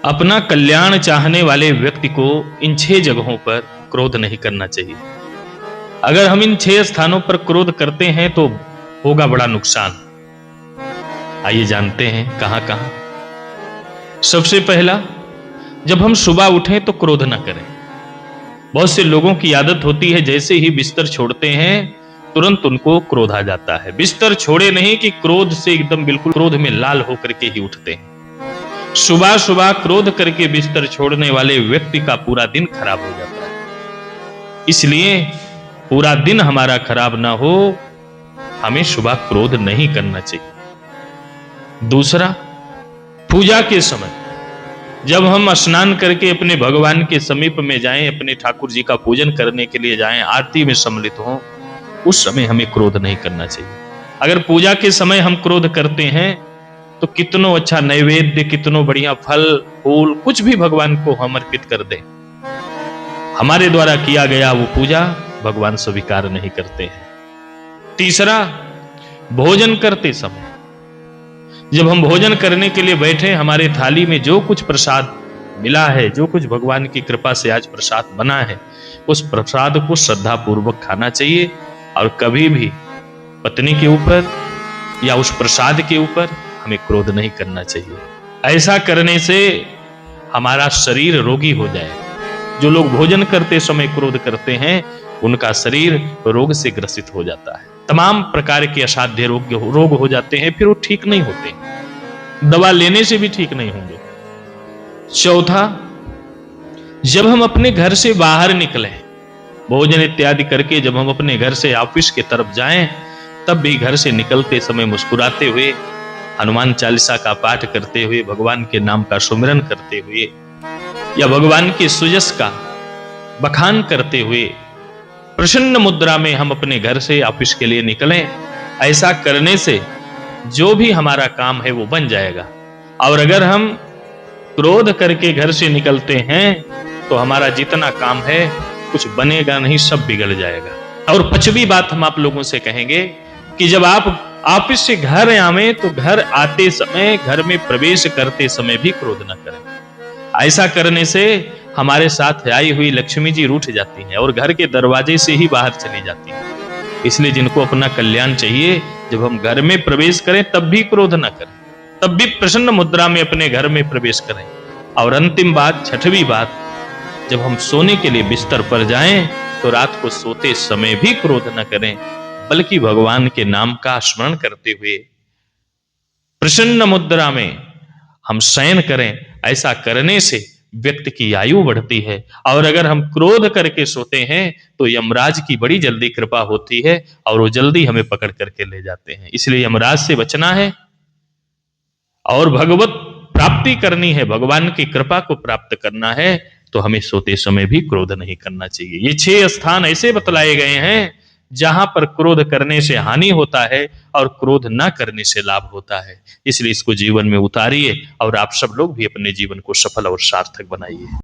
अपना कल्याण चाहने वाले व्यक्ति को इन 6 जगहों पर क्रोध नहीं करना चाहिए। अगर हम इन 6 स्थानों पर क्रोध करते हैं तो होगा बड़ा नुकसान। आइए जानते हैं कहां कहां। सबसे पहला, जब हम सुबह उठें तो क्रोध ना करें। बहुत से लोगों की आदत होती है जैसे ही बिस्तर छोड़ते हैं तुरंत उनको क्रोध आ जाता है। बिस्तर छोड़े नहीं कि क्रोध से एकदम बिल्कुल क्रोध में लाल होकर के ही उठते हैं। सुबह सुबह क्रोध करके बिस्तर छोड़ने वाले व्यक्ति का पूरा दिन खराब हो जाता है। इसलिए पूरा दिन हमारा खराब ना हो, हमें सुबह क्रोध नहीं करना चाहिए। दूसरा, पूजा के समय जब हम स्नान करके अपने भगवान के समीप में जाएं, अपने ठाकुर जी का पूजन करने के लिए जाएं, आरती में सम्मिलित हों, उस समय हमें क्रोध नहीं करना चाहिए। अगर पूजा के समय हम क्रोध करते हैं तो कितनो अच्छा नैवेद्य, कितनो बढ़िया फल फूल कुछ भी भगवान को हम अर्पित कर दें, हमारे द्वारा किया गया वो पूजा भगवान स्वीकार नहीं करते हैं। तीसरा, भोजन करते समय जब हम भोजन करने के लिए बैठे, हमारे थाली में जो कुछ प्रसाद मिला है, जो कुछ भगवान की कृपा से आज प्रसाद बना है, उस प्रसाद को श्रद्धा पूर्वक खाना चाहिए और कभी भी पत्नी के ऊपर या उस प्रसाद के ऊपर हमें क्रोध नहीं करना चाहिए। ऐसा करने से हमारा शरीर रोगी हो जाए। जो लोग भोजन करते समय क्रोध करते हैं उनका शरीर रोग से ग्रसित हो जाता है। तमाम प्रकार के असाध्य रोग हो जाते हैं, फिर वो ठीक नहीं होते, दवा लेने से भी ठीक नहीं होंगे। चौथा, जब हम अपने घर से बाहर निकलें, भोजन इत्यादि करके जब हम अपने घर से ऑफिस की तरफ जाएं, तब भी घर से निकलते समय मुस्कुराते हुए, हनुमान चालीसा का पाठ करते हुए, भगवान के नाम का सुमिरन करते हुए या भगवान के सुजस का बखान करते हुए प्रसन्न मुद्रा में हम अपने घर से ऑफिस के लिए निकलें। ऐसा करने से जो भी हमारा काम है वो बन जाएगा। और अगर हम क्रोध करके घर से निकलते हैं तो हमारा जितना काम है कुछ बनेगा नहीं, सब बिगड़ जाएगा। और 5वीं बात हम आप लोगों से कहेंगे कि जब आप ऑफिस से घर आवे तो घर आते समय, घर में प्रवेश करते समय भी क्रोध न करें। ऐसा करने से हमारे साथ आई हुई लक्ष्मी जी रूठ जाती हैं और घर के दरवाजे से ही बाहर चली जाती हैं। इसलिए जिनको अपना कल्याण चाहिए, जब हम घर में प्रवेश करें तब भी क्रोध न करें, तब भी प्रसन्न मुद्रा में अपने घर में प्रवेश करें। और अंतिम बात, 6वीं बात, जब हम सोने के लिए बिस्तर पर जाएं तो रात को सोते समय भी क्रोध न करें, बल्कि भगवान के नाम का स्मरण करते हुए प्रसन्न मुद्रा में हम शयन करें। ऐसा करने से व्यक्ति की आयु बढ़ती है। और अगर हम क्रोध करके सोते हैं तो यमराज की बड़ी जल्दी कृपा होती है और वो जल्दी हमें पकड़ करके ले जाते हैं। इसलिए यमराज से बचना है और भगवत प्राप्ति करनी है, भगवान की कृपा को प्राप्त करना है, तो हमें सोते समय भी क्रोध नहीं करना चाहिए। ये 6 स्थान ऐसे बतलाए गए हैं जहां पर क्रोध करने से हानि होता है और क्रोध न करने से लाभ होता है। इसलिए इसको जीवन में उतारिए और आप सब लोग भी अपने जीवन को सफल और सार्थक बनाइए।